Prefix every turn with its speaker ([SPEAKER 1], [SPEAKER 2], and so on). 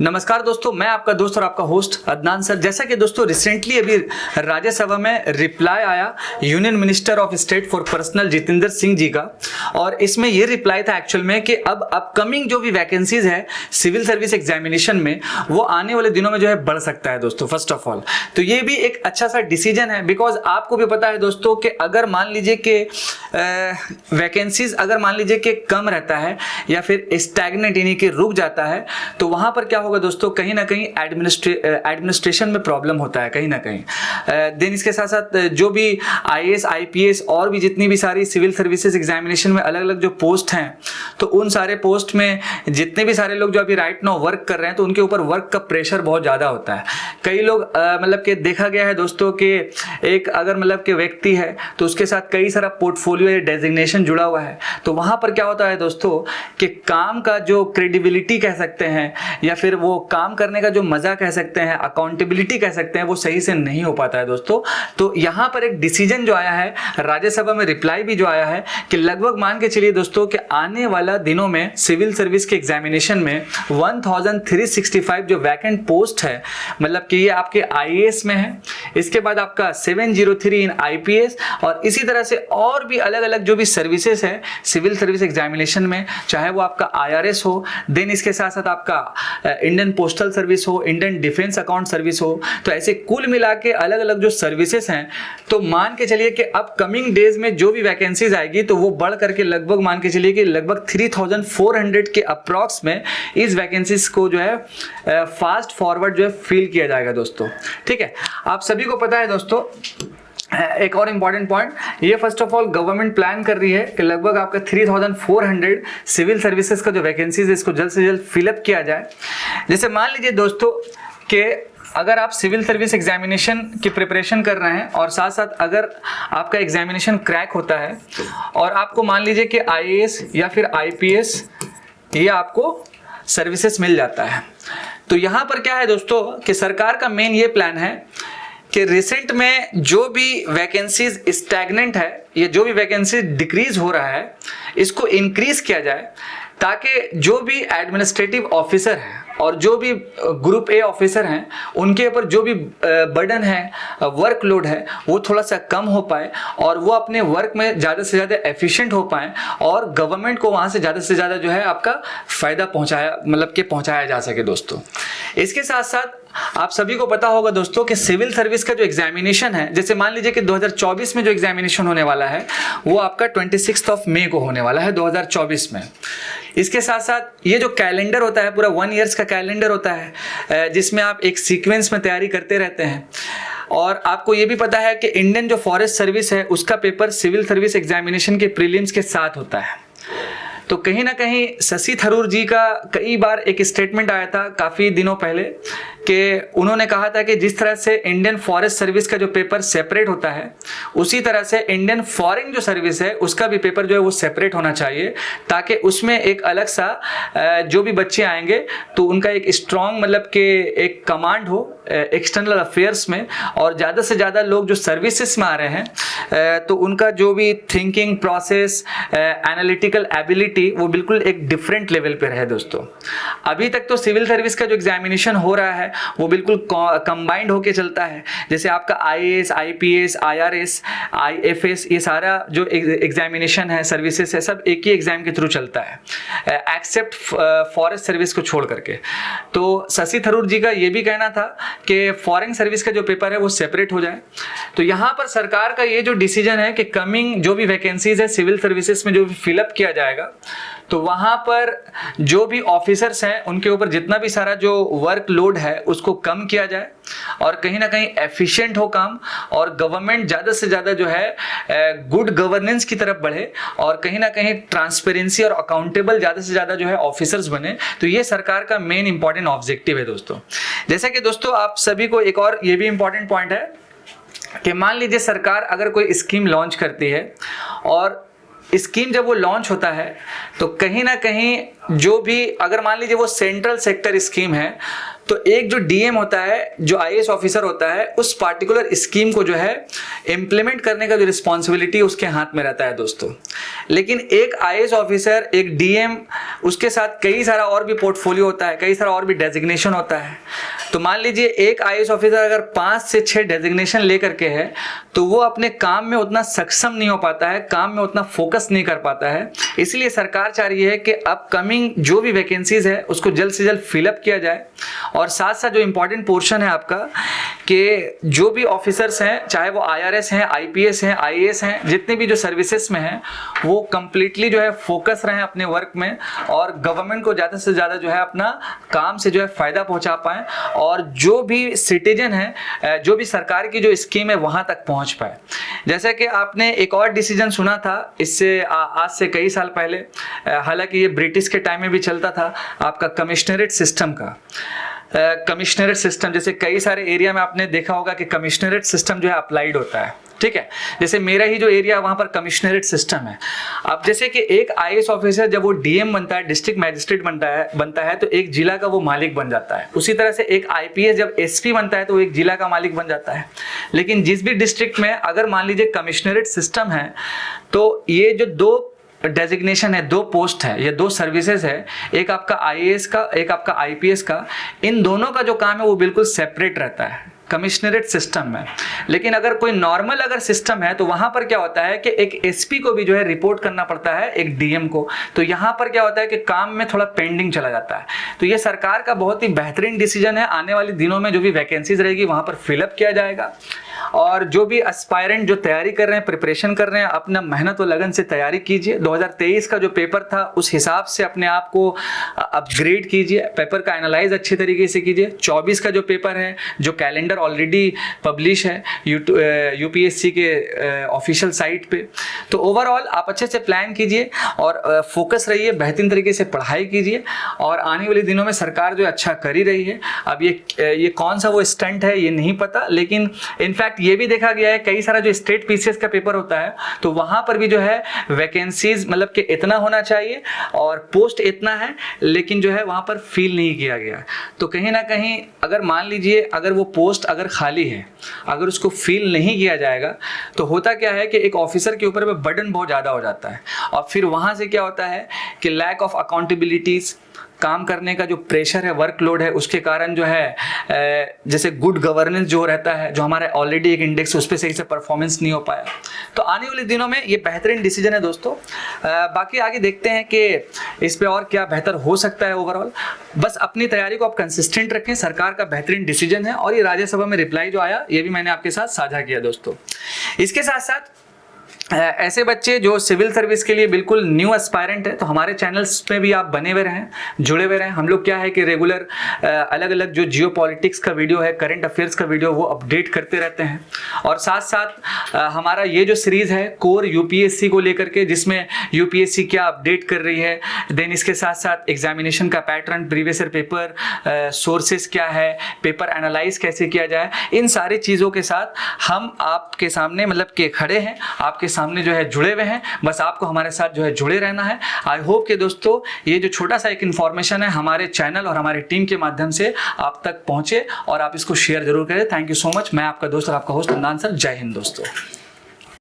[SPEAKER 1] नमस्कार दोस्तों, मैं आपका दोस्त और आपका होस्ट अदनान सर। जैसा कि दोस्तों रिसेंटली अभी राज्यसभा में रिप्लाई आया union minister of state for personnel Jitendra Singh ji का, और इसमें ये रिप्लाई था एक्चुअल में कि अब अपकमिंग जो भी वैकेंसीज है सिविल सर्विस एग्जामिनेशन में वो आने वाले दिनों में जो है बढ़ सकता है दोस्तों। फर्स्ट ऑफ ऑल तो ये भी एक अच्छा सा डिसीजन है, बिकॉज आपको भी पता है दोस्तों कि अगर मान लीजिए कि वैकेंसीज अगर मान लीजिए कि कम रहता है या फिर स्टैग्नेंट यानी कि रुक जाता है तो वहां पर क्या होगा दोस्तों, कहीं ना कहीं एडमिनिस्ट्रेशन में प्रॉब्लम होता है कहीं ना कहीं। देन इसके साथ साथ जो भी आईएएस आईपीएस और भी जितनी भी सारी सिविल सर्विसेज एग्जामिनेशन में अलग अलग जो पोस्ट हैं, तो उन सारे पोस्ट में जितने भी सारे लोग जो अभी राइट नाउ वर्क कर रहे हैं तो उनके ऊपर वर्क का प्रेशर बहुत ज़्यादा होता है। कई लोग मतलब कि देखा गया है दोस्तों कि एक अगर मतलब कि व्यक्ति है तो उसके साथ कई सारा पोर्टफोलियो या डेजिग्नेशन जुड़ा हुआ है, तो वहाँ पर क्या होता है दोस्तों कि काम का जो क्रेडिबिलिटी कह सकते हैं या फिर वो काम करने का जो मजा कह सकते हैं, अकाउंटेबिलिटी कह सकते हैं, वो सही से नहीं हो पाता है दोस्तों। तो यहाँ पर एक डिसीजन जो आया है राज्यसभा में, रिप्लाई भी जो आया है कि लगभग मान के चलिए दोस्तों कि आने वाला दिनों में सिविल सर्विस के एग्जामिनेशन में 1365 जो वैकेंट पोस्ट है, मतलब कि ये आपके आईएएस में है, इसके बाद आपका 703 इन आईपीएस, और इसी तरह से और भी अलग अलग जो भी सर्विसेज है सिविल सर्विस एग्जामिनेशन में, चाहे वो आपका आईआरएस हो, देन इसके साथ साथ आपका इंडियन पोस्टल सर्विस हो, इंडियन डिफेंस अकाउंट सर्विस हो, तो ऐसे कुल मिला के अलग अलग जो सर्विसेज हैं, तो मान के चलिए कि अपकमिंग डेज में जो भी वैकेंसीज आएगी तो वो बढ़ करके लगभग मान के चलिए कि लगभग 3400 के अप्रॉक्स में इस वैकेंसीज को जो है फास्ट फॉरवर्ड जो है फिल किया जाएगा दोस्तों। ठीक है, आप सभी को पता है दोस्तों एक और इम्पॉर्टेंट पॉइंट, ये first of all government plan कर रही है कि लगभग आपका 3400 सिविल सर्विसेज का जो वैकेंसीज है इसको जल्द से जल्द फिलअप किया जाए। जैसे मान लीजिए दोस्तों कि अगर आप सिविल सर्विस एग्जामिनेशन की प्रिपरेशन कर रहे हैं और साथ साथ अगर आपका एग्जामिनेशन क्रैक होता है और आपको मान लीजिए कि आईएएस या फिर आईपीएस ये आपको सर्विसेज मिल जाता है, तो यहाँ पर क्या है दोस्तों कि सरकार का मेन ये प्लान है कि रिसेंट में जो भी वैकेंसीज स्टैग्नेंट है या जो भी वैकेंसीज डिक्रीज हो रहा है इसको इंक्रीज किया जाए, ताकि जो भी एडमिनिस्ट्रेटिव ऑफिसर हैं और जो भी ग्रुप ए ऑफिसर हैं उनके ऊपर जो भी बर्डन है, वर्कलोड है, वो थोड़ा सा कम हो पाए और वो अपने वर्क में ज़्यादा से ज़्यादा एफिशिएंट हो पाए और गवर्नमेंट को वहाँ से ज़्यादा जो है आपका फ़ायदा पहुँचाया जा सके दोस्तों। इसके साथ साथ आप सभी को पता होगा दोस्तों कि सिविल सर्विस का जो एग्जामिनेशन है, जैसे मान लीजिए कि 2024 में जो एग्जामिनेशन होने वाला है वो आपका 26 मई को होने वाला है 2024 में। इसके साथ साथ ये जो कैलेंडर होता है पूरा 1 ईयर्स का कैलेंडर होता है जिसमें आप एक सीक्वेंस में तैयारी करते रहते हैं, और आपको ये भी पता है कि इंडियन जो फॉरेस्ट सर्विस है उसका पेपर सिविल सर्विस एग्जामिनेशन के प्रीलिम्स के साथ होता है। तो कहीं ना कहीं शशि थरूर जी का कई बार एक स्टेटमेंट आया था काफ़ी दिनों पहले कि उन्होंने कहा था कि जिस तरह से इंडियन फॉरेस्ट सर्विस का जो पेपर सेपरेट होता है उसी तरह से इंडियन फॉरेन जो सर्विस है उसका भी पेपर जो है वो सेपरेट होना चाहिए, ताकि उसमें एक अलग सा जो भी बच्चे आएंगे तो उनका एक स्ट्रॉन्ग मतलब कि एक कमांड हो एक्सटर्नल अफेयर्स में, और ज़्यादा से ज़्यादा लोग जो सर्विसेज में आ रहे हैं तो उनका जो भी थिंकिंग प्रोसेस, एनालिटिकल एबिलिटी वो बिल्कुल एक डिफरेंट लेवल पे रहे दोस्तों। अभी तक तो सिविल सर्विस का जो एग्जामिनेशन हो रहा है वो बिल्कुल कंबाइंड होके चलता है, जैसे आपका आईएएस आईपीएस आईआरएस आईएफएस ये सारा जो एग्जामिनेशन है सर्विसेज है सब एक ही एग्जाम के थ्रू चलता है एक्सेप्ट फॉरेस्ट सर्विस को छोड़ करके। तो शशि थरूर जी का ये भी कहना था कि फॉरेन सर्विस का जो पेपर है वो सेपरेट हो जाए। तो यहाँ पर सरकार का ये जो डिसीजन है कि कमिंग जो भी वैकेंसीज है सिविल सर्विसेज में जो भी फिलअप किया जाएगा तो वहाँ पर जो भी ऑफिसर्स हैं उनके ऊपर जितना भी सारा जो वर्क लोड है उसको कम किया जाए और कहीं ना कहीं एफिशिएंट हो काम, और गवर्नमेंट ज़्यादा से ज़्यादा जो है गुड गवर्नेंस की तरफ बढ़े और कहीं ना कहीं ट्रांसपेरेंसी और अकाउंटेबल ज़्यादा से ज़्यादा जो है ऑफिसर्स बने। तो ये सरकार का मेन इंपॉर्टेंट ऑब्जेक्टिव है दोस्तों। जैसा कि दोस्तों आप सभी को एक और ये भी इंपॉर्टेंट पॉइंट है कि मान लीजिए सरकार अगर कोई स्कीम लॉन्च करती है और स्कीम जब वो लॉन्च होता है तो कहीं ना कहीं जो भी, अगर मान लीजिए वो सेंट्रल सेक्टर स्कीम है, तो एक जो डीएम होता है, जो आईएएस ऑफिसर होता है, उस पार्टिकुलर स्कीम को जो है इम्प्लीमेंट करने का जो रिस्पॉन्सिबिलिटी उसके हाथ में रहता है दोस्तों। लेकिन एक आईएएस ऑफिसर, एक डीएम, उसके साथ कई सारा और भी पोर्टफोलियो होता है, कई सारा और भी डेजिग्नेशन होता है। तो मान लीजिए एक आईएएस ऑफिसर अगर 5 से 6 डेजिग्नेशन लेकर के है तो वो अपने काम में उतना सक्षम नहीं हो पाता है, काम में उतना फोकस नहीं कर पाता है। इसलिए सरकार चाह रही है कि अपकमिंग जो भी वैकेंसीज है उसको जल्द से जल्द फिलअप किया जाए। और साथ साथ जो इंपॉर्टेंट पोर्शन है आपका, कि जो भी ऑफिसर्स हैं, चाहे वो आईआरएस हैं, आईपीएस हैं, आईएएस हैं, जितने भी जो सर्विसेज में हैं, वो कंप्लीटली जो है फोकस रहें अपने वर्क में और गवर्नमेंट को ज़्यादा से ज़्यादा जो है अपना काम से जो है फ़ायदा पहुंचा पाएँ और जो भी सिटीजन है, जो भी सरकार की जो स्कीम है वहाँ तक पहुँच पाए। जैसे कि आपने एक और डिसीजन सुना था इससे आज से कई साल पहले, हालांकि ये ब्रिटिश के टाइम में भी चलता था, आपका कमिश्नरेट सिस्टम का। कमिश्नरेट सिस्टम, जैसे कई सारे एरिया में आपने देखा होगा कि कमिश्नरेट सिस्टम जो है अप्लाइड होता है, ठीक है। जैसे मेरा ही जो एरिया वहाँ पर कमिश्नरेट सिस्टम है। अब जैसे कि एक आईएएस ऑफिसर जब वो डीएम बनता है, डिस्ट्रिक्ट मैजिस्ट्रेट बनता है तो एक जिला का वो मालिक बन जाता है। उसी तरह से एक आईपीएस जब एसपी बनता है तो वो एक जिला का मालिक बन जाता है। लेकिन जिस भी डिस्ट्रिक्ट में अगर मान लीजिए कमिश्नरेट सिस्टम है तो ये जो 2 डेजिग्नेशन है, 2 पोस्ट है, ये 2 सर्विसेज है, एक आपका आईएएस का, एक आपका आईपीएस का, इन दोनों का जो काम है वो बिल्कुल सेपरेट रहता है कमिश्नरेट सिस्टम में। लेकिन अगर कोई नॉर्मल अगर सिस्टम है तो वहां पर क्या होता है कि एक एसपी को भी जो है रिपोर्ट करना पड़ता है एक डीएम को। तो यहाँ पर क्या होता है कि काम में थोड़ा पेंडिंग चला जाता है। तो ये सरकार का बहुत ही बेहतरीन डिसीजन है। आने वाले दिनों में जो भी वैकेंसीज रहेगी वहां पर फिलअप किया जाएगा और जो भी एस्पायरेंट जो तैयारी कर रहे हैं, प्रिपरेशन कर रहे हैं, अपना मेहनत और लगन से तैयारी कीजिए। 2023 का जो पेपर था उस हिसाब से अपने आप को अपग्रेड कीजिए, पेपर का एनालाइज अच्छे तरीके से कीजिए। 24 का जो पेपर है, जो कैलेंडर ऑलरेडी पब्लिश है यूपीएससी के ऑफिशियल साइट पे, तो ओवरऑल आप अच्छे से प्लान कीजिए और फोकस रहिए, बेहतरीन तरीके से पढ़ाई कीजिए। और आने वाले दिनों में सरकार जो अच्छा कर ही रही है। अब ये कौन सा वो स्टंट है ये नहीं पता, लेकिन इनफैक्ट ये भी देखा गया है कई सारा जो स्टेट पीसीएस का पेपर होता है तो वहां पर भी जो है वैकेंसीज मतलब कि इतना होना चाहिए और पोस्ट इतना है, लेकिन जो है वहां पर फिल नहीं किया गया। तो कहीं ना कहीं अगर मान लीजिए अगर वो पोस्ट अगर खाली है, अगर उसको फिल नहीं किया जाएगा तो होता क्या है कि एक ऑफिसर के ऊपर में बर्डन बहुत ज्यादा हो जाता है और फिर वहां से क्या होता है कि लैक ऑफ अकाउंटेबिलिटीज, काम करने का जो प्रेशर है, वर्कलोड है, उसके कारण जो है जैसे गुड गवर्नेंस जो रहता है, जो हमारा ऑलरेडी एक इंडेक्स उस पर सही से परफॉर्मेंस नहीं हो पाया। तो आने वाले दिनों में ये बेहतरीन डिसीजन है दोस्तों। बाकी आगे देखते हैं कि इस पे और क्या बेहतर हो सकता है। ओवरऑल बस अपनी तैयारी को आप कंसिस्टेंट रखें, सरकार का बेहतरीन डिसीजन है। और ये राज्यसभा में रिप्लाई जो आया ये भी मैंने आपके साथ साझा किया दोस्तों। इसके साथ साथ ऐसे बच्चे जो सिविल सर्विस के लिए बिल्कुल न्यू एस्पायरेंट है तो हमारे चैनल्स पे भी आप बने हुए रहें, जुड़े हुए रहें। हम लोग क्या है कि रेगुलर अलग अलग जो जियो पॉलिटिक्स का वीडियो है, करंट अफेयर्स का वीडियो, वो अपडेट करते रहते हैं। और साथ साथ हमारा ये जो सीरीज है कोर यूपीएससी को लेकर के, जिसमें यूपीएससी क्या अपडेट कर रही है, देन इसके साथ साथ एग्जामिनेशन का pattern, previous year paper, sources क्या है, पेपर एनालाइज कैसे किया जाए, इन सारी चीज़ों के साथ हम आपके सामने मतलब के खड़े हैं, आपके सामने जो है जुड़े हुए हैं। बस आपको हमारे साथ जो है जुड़े रहना है। आई होप कि दोस्तों ये जो छोटा सा एक इन्फॉर्मेशन है हमारे चैनल और हमारी टीम के माध्यम से आप तक पहुंचे और आप इसको शेयर जरूर करें। Thank you so much. मैं आपका दोस्त और आपका होस्ट अदनान सर। जय हिंद दोस्तों।